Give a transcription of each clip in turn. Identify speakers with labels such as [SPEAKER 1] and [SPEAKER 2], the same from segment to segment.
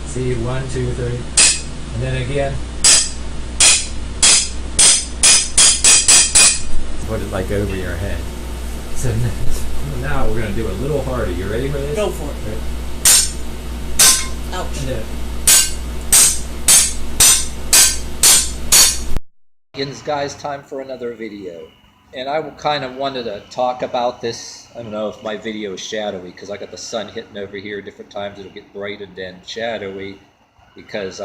[SPEAKER 1] See, 1, 2, 3, and then again. Put it like over your head. So now we're going to do a little harder. You ready for this?
[SPEAKER 2] Go for it. Ouch.
[SPEAKER 1] And then, guys, time for another video. And I kind of wanted to talk about this. I don't know if my video is shadowy because I got the sun hitting over here. Different times it'll get bright and then shadowy because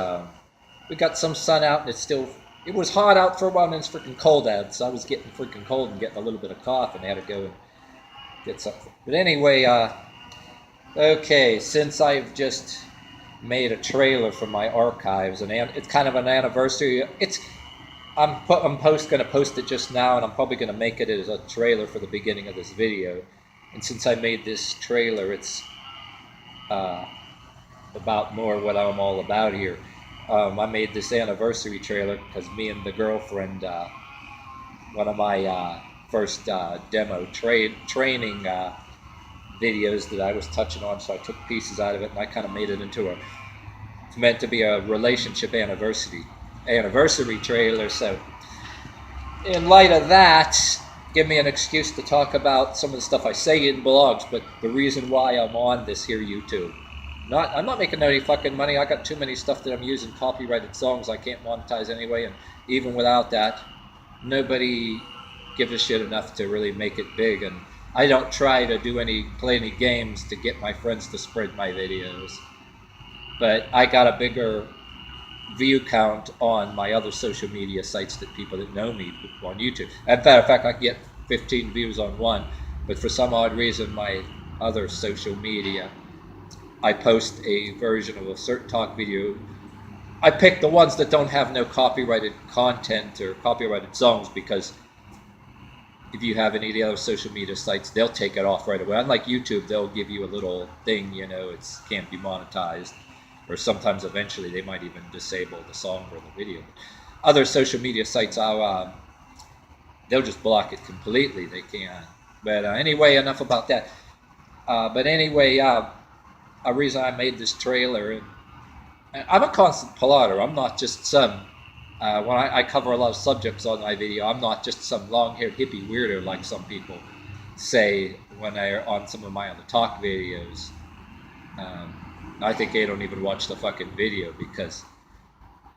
[SPEAKER 1] we got some sun out and it was hot out for a while and it's freaking cold out. So I was getting freaking cold and getting a little bit of cough and I had to go and get something. But anyway, okay, since I've just made a trailer for my archives and it's kind of an anniversary. I'm going to post it just now, and I'm probably going to make it as a trailer for the beginning of this video. And since I made this trailer, it's about more what I'm all about here. I made this anniversary trailer because me and the girlfriend, one of my first demo training videos that I was touching on, so I took pieces out of it and I kind of made it into it's meant to be a relationship anniversary trailer. So in light of that, give me an excuse to talk about some of the stuff I say in blogs, but the reason why I'm on this here YouTube. I'm not making any fucking money. I got too many stuff that I'm using copyrighted songs I can't monetize anyway, and even without that, nobody gives a shit enough to really make it big. And I don't try to play any games to get my friends to spread my videos. But I got a bigger view count on my other social media sites that people that know me on YouTube. As a matter of fact, I can get 15 views on one, but for some odd reason, my other social media, I post a version of a certain talk video. I pick the ones that don't have no copyrighted content or copyrighted songs because if you have any of the other social media sites, they'll take it off right away. Unlike YouTube, they'll give you a little thing, it can't be monetized. Or sometimes eventually they might even disable the song or the video. Other social media sites, they'll just block it completely. They can't. But anyway, enough about that. But anyway, a reason I made this trailer, and I'm a constant plotter. I'm not just some, when I cover a lot of subjects on my video, I'm not just some long-haired hippie weirdo like some people say when they're on some of my other talk videos. I think they don't even watch the fucking video because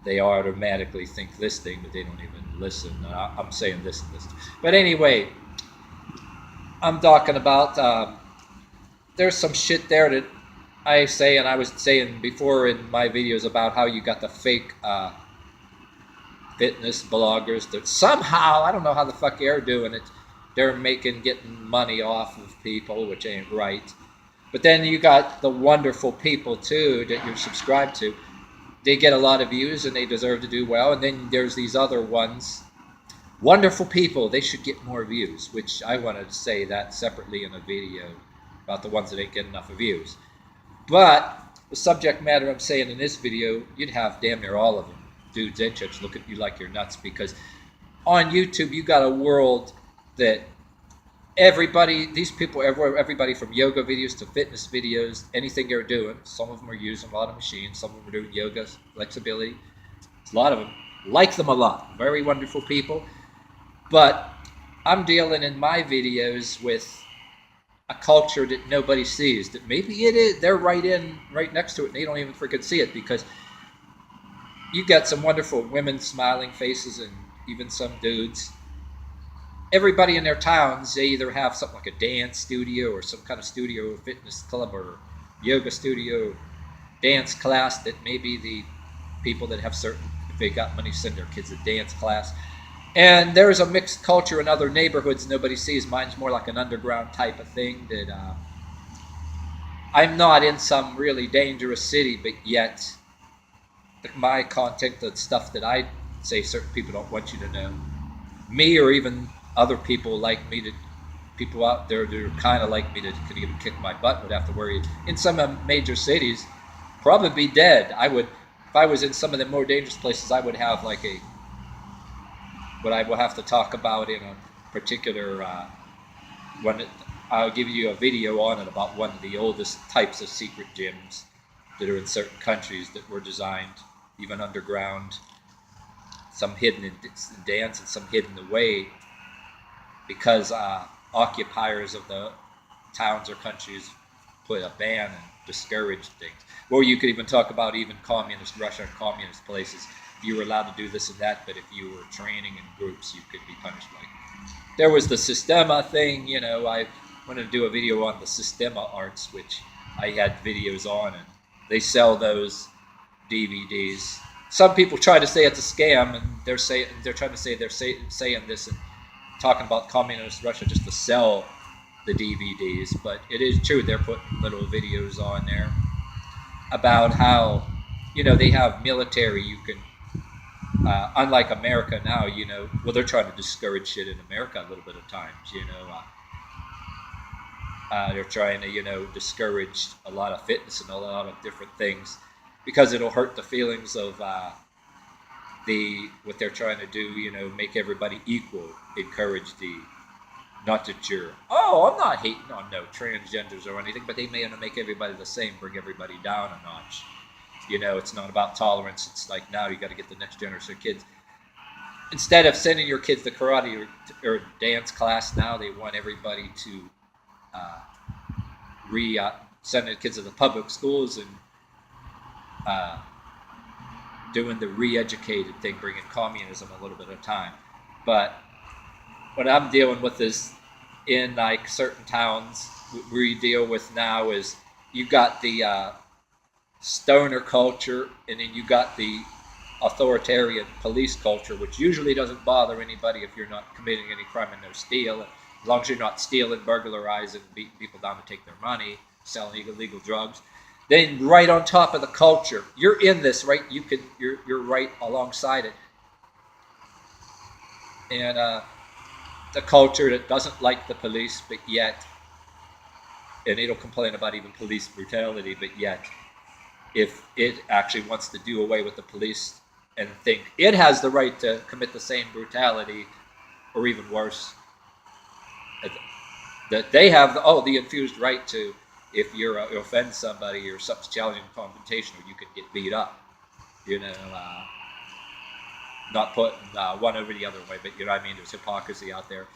[SPEAKER 1] they automatically think this thing, but they don't even listen. I'm saying this and this. But anyway, I'm talking about, there's some shit there that I say, and I was saying before in my videos about how you got the fake fitness bloggers that somehow, I don't know how the fuck they're doing it, they're getting money off of people, which ain't right. But then you got the wonderful people too that you're subscribed to. They get a lot of views and they deserve to do well. And then there's these other ones, wonderful people. They should get more views, which I wanted to say that separately in a video about the ones that ain't getting enough views. But the subject matter I'm saying in this video, you'd have damn near all of them, dudes and chicks, look at you like you're nuts, because on YouTube you got a world that everybody from yoga videos to fitness videos, anything they're doing, some of them are using a lot of machines, some of them are doing yoga, flexibility. A lot of them, like them a lot, very wonderful people. But I'm dealing in my videos with a culture that nobody sees, that maybe it is, they're right next to it and they don't even freaking see it, because you got some wonderful women smiling faces and even some dudes. Everybody in their towns, they either have something like a dance studio or some kind of studio or fitness club or yoga studio, dance class that maybe the people that have certain, if they got money, send their kids to dance class. And there's a mixed culture in other neighborhoods nobody sees. Mine's more like an underground type of thing that I'm not in some really dangerous city, but yet my content, the stuff that I say certain people don't want you to know, me or even other people like me, people out there that are kind of like me that could even kick my butt, would have to worry. In some major cities, probably be dead. If I was in some of the more dangerous places, I would have like what I will have to talk about in a particular one. I'll give you a video on it about one of the oldest types of secret gyms that are in certain countries that were designed even underground, some hidden in dance and some hidden away because occupiers of the towns or countries put a ban and discouraged things. Or you could even talk about even communist Russia and communist places. You were allowed to do this and that, but if you were training in groups, you could be punished. Like there was the Sistema thing, I wanted to do a video on the Sistema arts, which I had videos on, and they sell those DVDs. Some people try to say it's a scam, and they're trying to say saying this and talking about communist Russia just to sell the DVDs, but it is true they're putting little videos on there about how they have military. You can unlike America now, well, they're trying to discourage shit in America a little bit of times. They're trying to discourage a lot of fitness and a lot of different things because it'll hurt the feelings of what they're trying to do. Make everybody equal, encourage the. Not that I'm not hating on no transgenders or anything, but they may want to make everybody the same, bring everybody down a notch. It's not about tolerance. It's like now you got to get the next generation of kids. Instead of sending your kids to karate or dance class, now they want everybody to send the kids to the public schools and doing the re-educated thing, bringing communism a little bit at a time. But what I'm dealing with is in like certain towns we deal with now is you got the stoner culture, and then you got the authoritarian police culture, which usually doesn't bother anybody if you're not committing any crime and no steal. As long as you're not stealing, burglarizing, beating people down to take their money, selling illegal drugs. Then right on top of the culture, you're in this, right? You're right alongside it. And the culture that doesn't like the police, but yet, and it'll complain about even police brutality, but yet, if it actually wants to do away with the police and think it has the right to commit the same brutality, or even worse, that they have the infused right to, if you offend somebody or something's challenging confrontation, or you can get beat up, not putting one over the other way, but you know what I mean? There's hypocrisy out there.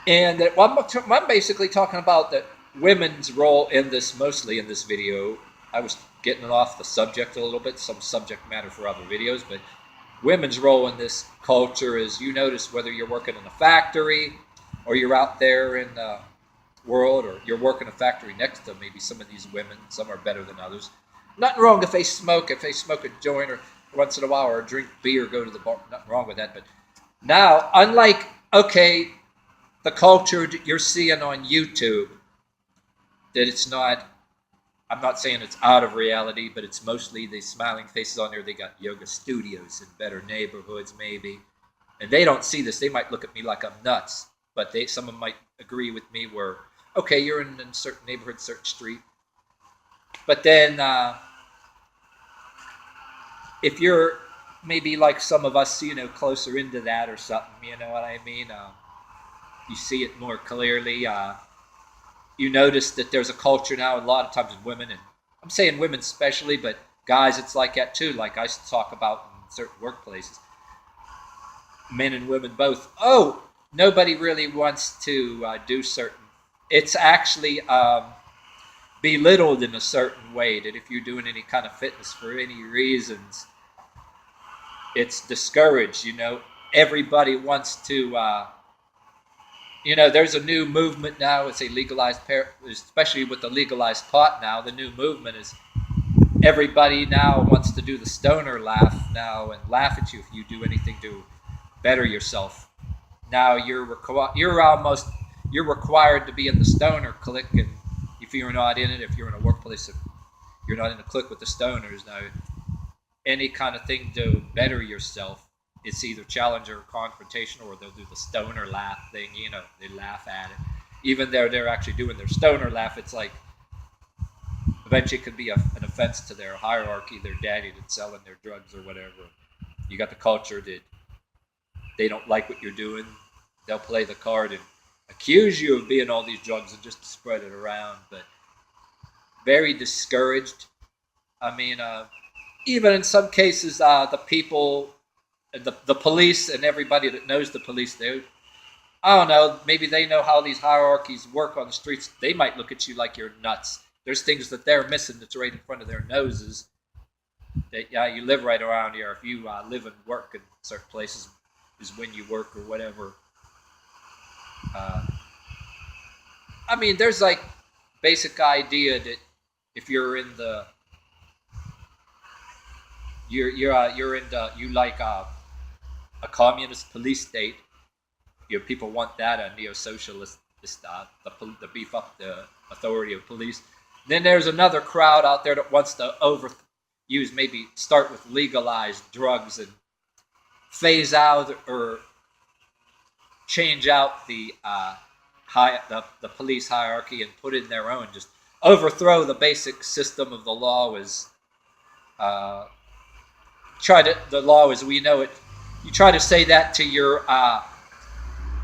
[SPEAKER 1] And I'm basically talking about that women's role in this, mostly in this video. I was getting off the subject a little bit, some subject matter for other videos, but women's role in this culture is, you notice whether you're working in a factory or you're out there in the world, or you're working a factory next to maybe some of these women, some are better than others. Nothing wrong if they smoke a joint or once in a while, or drink beer, go to the bar, nothing wrong with that. But now, unlike, the culture that you're seeing on YouTube, that it's not, I'm not saying it's out of reality, but it's mostly the smiling faces on there. They got yoga studios in better neighborhoods maybe, and they don't see this. They might look at me like I'm nuts, but some of them might agree with me where, you're in a certain neighborhood, certain street. But then if you're maybe like some of us, closer into that or something, you know what I mean? You see it more clearly. You notice that there's a culture now, a lot of times with women, and I'm saying women especially, but guys, it's like that too. Like I talk about in certain workplaces, men and women both. Nobody really wants to do certain. It's actually belittled in a certain way, that if you're doing any kind of fitness for any reasons, it's discouraged. Everybody wants to. There's a new movement now. It's a legalized, especially with the legalized pot now. The new movement is everybody now wants to do the stoner laugh now and laugh at you if you do anything to better yourself. Now you're required to be in the stoner clique, and if you're not in it, if you're in a workplace, if you're not in a clique with the stoners, now any kind of thing to better yourself, it's either challenge or confrontation, or they'll do the stoner laugh thing. They laugh at it. Even though they're actually doing their stoner laugh, it's like eventually it could be an offense to their hierarchy, their daddy that's selling their drugs or whatever. You got the culture that they don't like what you're doing. They'll play the card and accuse you of being all these drugs and just to spread it around. But very discouraged. I mean, even in some cases, the people, the police, and everybody that knows the police, I don't know, maybe they know how these hierarchies work on the streets. They might look at you like you're nuts. There's things that they're missing that's right in front of their noses. That yeah, you live right around here. If you live and work in certain places, is when you work or whatever. Uh, I mean, there's like basic idea that if you're in the you're in the you like a communist police state. People want that a neo-socialist to beef up the authority of police. Then there's another crowd out there that wants to maybe start with legalized drugs and phase out or change out the the police hierarchy and put in their own. Just overthrow the basic system of the law as the law as we know it. You try to say that to your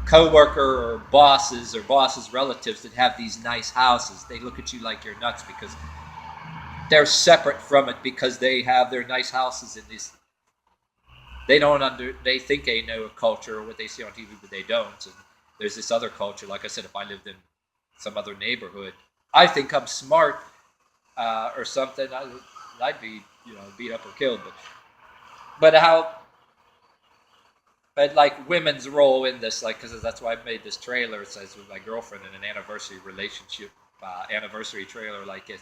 [SPEAKER 1] co-worker or bosses' relatives that have these nice houses. They look at you like you're nuts because they're separate from it because they have their nice houses in these. They think they know a culture or what they see on TV, but they don't. And there's this other culture. Like I said, if I lived in some other neighborhood, I think I'm smart or something. I'd be beat up or killed. But like women's role in this, like, because that's why I made this trailer. It says with my girlfriend in an anniversary relationship, anniversary trailer like it,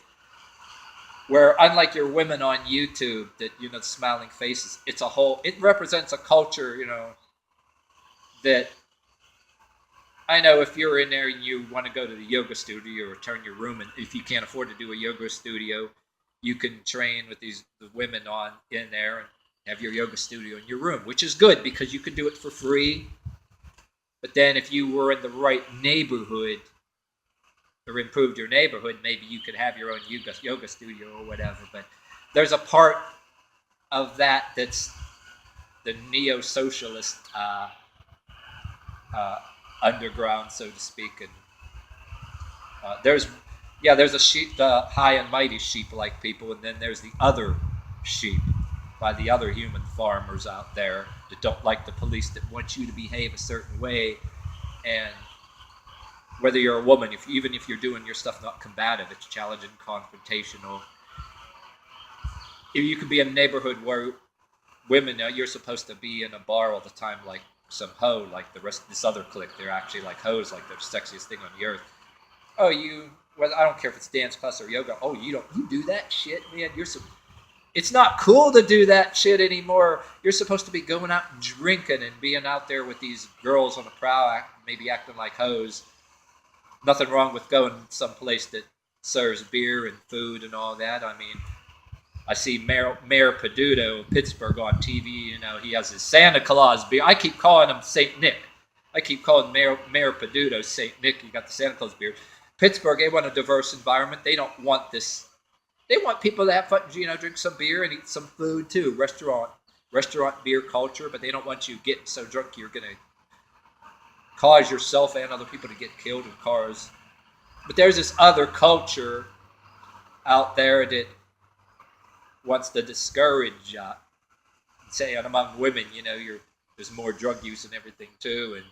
[SPEAKER 1] where unlike your women on YouTube that smiling faces, it represents a culture, that I know if you're in there and you want to go to the yoga studio or turn your room, and if you can't afford to do a yoga studio, you can train with the women in there and have your yoga studio in your room, which is good because you can do it for free. But then if you were in the right neighborhood or improved your neighborhood, maybe you could have your own yoga studio or whatever. But there's a part of that's the neo-socialist underground, so to speak. And there's a sheep, the high and mighty sheep-like people, and then there's the other sheep by the other human farmers out there that don't like the police, that want you to behave a certain way. And whether you're a woman, even if you're doing your stuff not combative, it's challenging, confrontational. If you could be in a neighborhood where women, you're supposed to be in a bar all the time like some hoe, like the rest of this other clique. They're actually like hoes, like they're the sexiest thing on the earth. Oh, I don't care if it's dance class or yoga. Oh, you do that shit, man. It's not cool to do that shit anymore. You're supposed to be going out and drinking and being out there with these girls on the prowl, maybe acting like hoes. Nothing wrong with going someplace that serves beer and food and all that. I mean, I see Mayor Peduto of Pittsburgh on TV. He has his Santa Claus beer. I keep calling him Saint Nick. I keep calling Mayor Peduto Saint Nick. You got the Santa Claus beer. Pittsburgh, they want a diverse environment. They don't want this. They want people to have fun, drink some beer and eat some food too. Restaurant beer culture, but they don't want you getting so drunk you're going to cause yourself and other people to get killed in cars. But there's this other culture out there that wants to discourage, say, among women, there's more drug use and everything too, and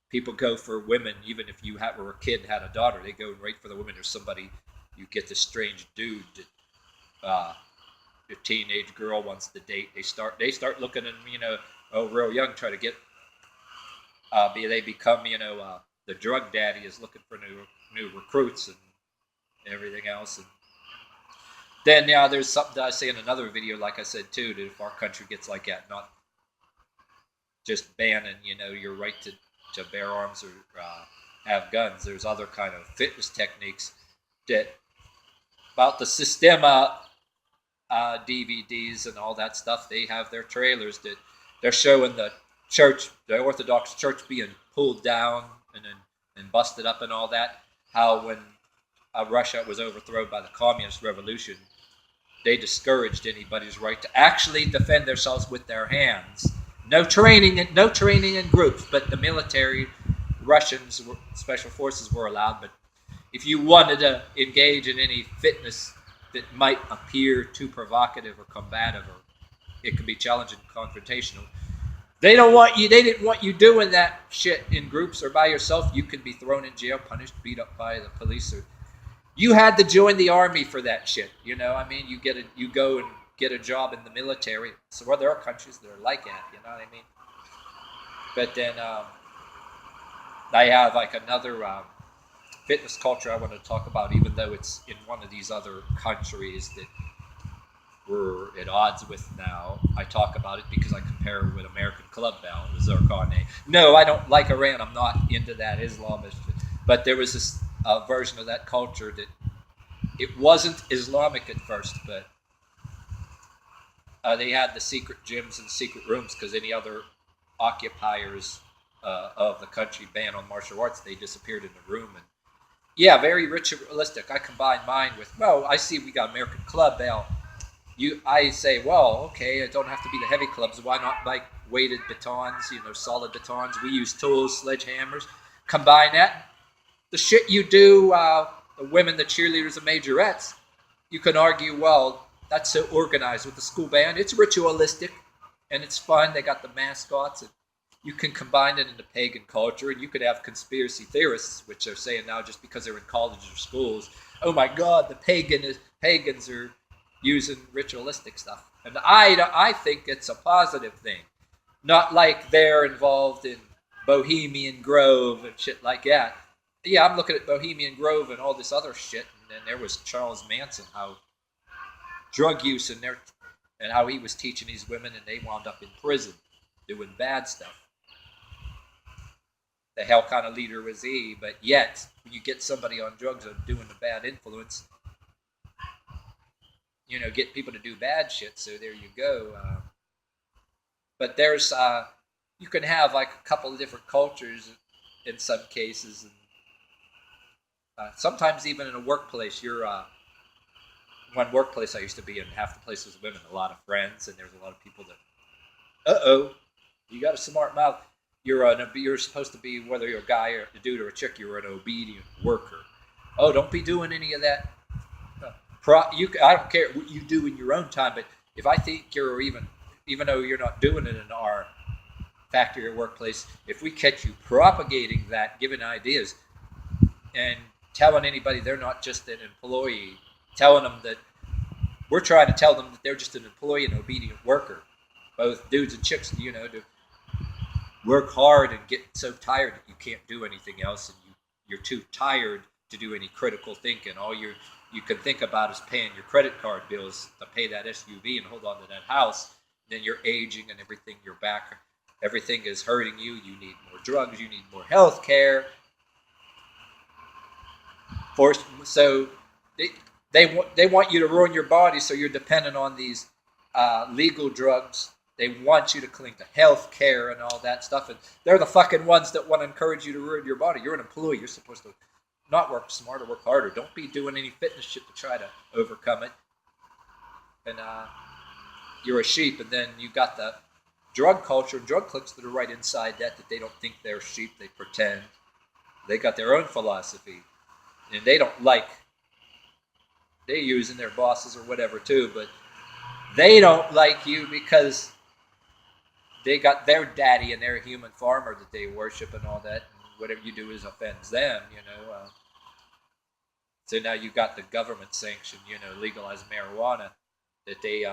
[SPEAKER 1] people go for women. Even if you were a kid and had a daughter, they go right for the women. There's somebody. You get this strange dude that a teenage girl wants to date. They start looking at them, real young, try to get. They become, the drug daddy is looking for new recruits and everything else. And then there's something that I say in another video, like I said too, that if our country gets like that, not just banning, your right to bear arms or have guns. There's other kind of fitness techniques that. About the Systema DVDs and all that stuff, they have their trailers that they're showing the Orthodox Church being pulled down and busted up and all that. How when Russia was overthrown by the Communist Revolution, they discouraged anybody's right to actually defend themselves with their hands. No training in groups, but the military, Russians, special forces were allowed, but If you wanted to engage in any fitness that might appear too provocative or combative, or it could be challenging, confrontational, they don't want you. They didn't want you doing that shit in groups or by yourself. You could be thrown in jail, punished, beat up by the police, or you had to join the army for that shit. I mean, you go and get a job in the military. So there are countries that are like that. You know what I mean? But then I have like another fitness culture I want to talk about, even though it's in one of these other countries that we're at odds with now. I talk about it because I compare it with American Club now, the Zircone. No, I don't like Iran. I'm not into that Islamist. But there was this version of that culture that it wasn't Islamic at first, but they had the secret gyms and secret rooms because any other occupiers of the country banned on martial arts, they disappeared in the room. And yeah, very ritualistic. I combine mine with, well, I see we got American Club now. I say, well, okay, it don't have to be the heavy clubs. Why not like weighted batons, solid batons? We use tools, sledgehammers. Combine that. The shit you do, the women, the cheerleaders, the majorettes, you can argue, well, that's so organized with the school band. It's ritualistic and it's fun. They got the mascots. And you can combine it into pagan culture, and you could have conspiracy theorists, which are saying now just because they're in colleges or schools, oh my God, the pagans are using ritualistic stuff. And I think it's a positive thing. Not like they're involved in Bohemian Grove and shit like that. Yeah, I'm looking at Bohemian Grove and all this other shit, and then there was Charles Manson, how drug use and how he was teaching these women, and they wound up in prison doing bad stuff. The hell kind of leader was he? But yet, when you get somebody on drugs or doing a bad influence, get people to do bad shit. So there you go. But there's you can have like a couple of different cultures in some cases, and sometimes even in a workplace. One workplace I used to be in, half the place was women, a lot of friends, and there's a lot of people that, you got a smart mouth. You're supposed to be, whether you're a guy or a dude or a chick, you're an obedient worker. Oh, don't be doing any of that. I don't care what you do in your own time, but if I think you're even though you're not doing it in our factory or workplace, if we catch you propagating that, giving ideas, and telling anybody they're not just an employee, telling them that we're trying to tell them that they're just an employee and obedient worker, both dudes and chicks, to work hard and get so tired that you can't do anything else, and you're too tired to do any critical thinking. All you can think about is paying your credit card bills to pay that SUV and hold on to that house. Then you're aging and everything, you're back. Everything is hurting you. You need more drugs. You need more health care. So they want you to ruin your body, so you're dependent on these legal drugs. They want you to cling to health care and all that stuff. And they're the fucking ones that want to encourage you to ruin your body. You're an employee. You're supposed to not work smarter, work harder. Don't be doing any fitness shit to try to overcome it. And you're a sheep. And then you got the drug culture, drug cliques that are right inside that they don't think they're sheep. They pretend. They got their own philosophy. And they don't like, they're using their bosses or whatever too, but they don't like you because they got their daddy and their human farmer that they worship and all that. And whatever you do is offends them, So now you got the government sanctioned, legalized marijuana that they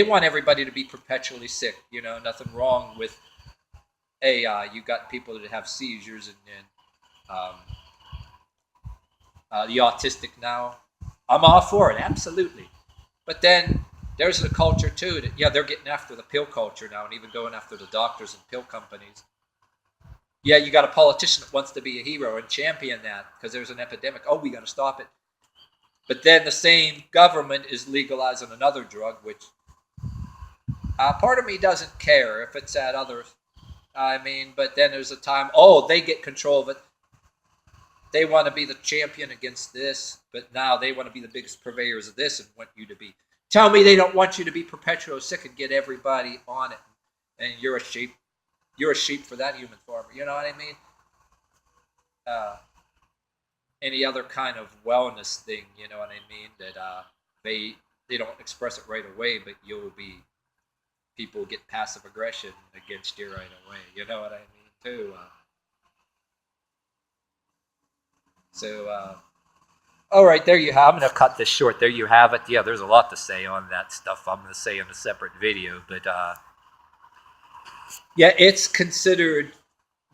[SPEAKER 1] want everybody to be perpetually sick, nothing wrong with, you got people that have seizures and the autistic now. I'm all for it, absolutely. But then there's a culture too that, they're getting after the pill culture now and even going after the doctors and pill companies. Yeah, you got a politician that wants to be a hero and champion that because there's an epidemic. Oh, we got to stop it. But then the same government is legalizing another drug, which part of me doesn't care if it's at others. But then there's a time, they get control of it. They want to be the champion against this, but now they want to be the biggest purveyors of this and want you to be. Tell me they don't want you to be perpetually sick and get everybody on it. And you're a sheep. You're a sheep for that human farmer. You know what I mean? any other kind of wellness thing, you know what I mean? That they don't express it right away, but you'll be people get passive aggression against you right away. You know what I mean too. So all right, there you have. I'm gonna cut this short. There you have it. Yeah, there's a lot to say on that stuff. I'm gonna say in a separate video, but yeah, it's considered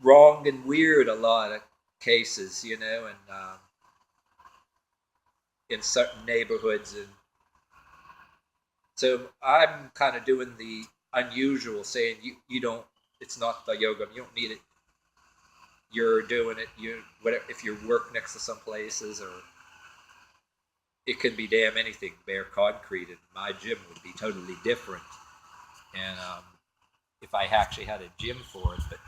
[SPEAKER 1] wrong and weird a lot of cases, you know, and in certain neighborhoods, and so I'm kind of doing the unusual, saying you don't. It's not the yoga. You don't need it. You're doing it. You whatever. If you work next to some places, or it could be damn anything. Bare concrete, and my gym would be totally different. And if I actually had a gym for it, but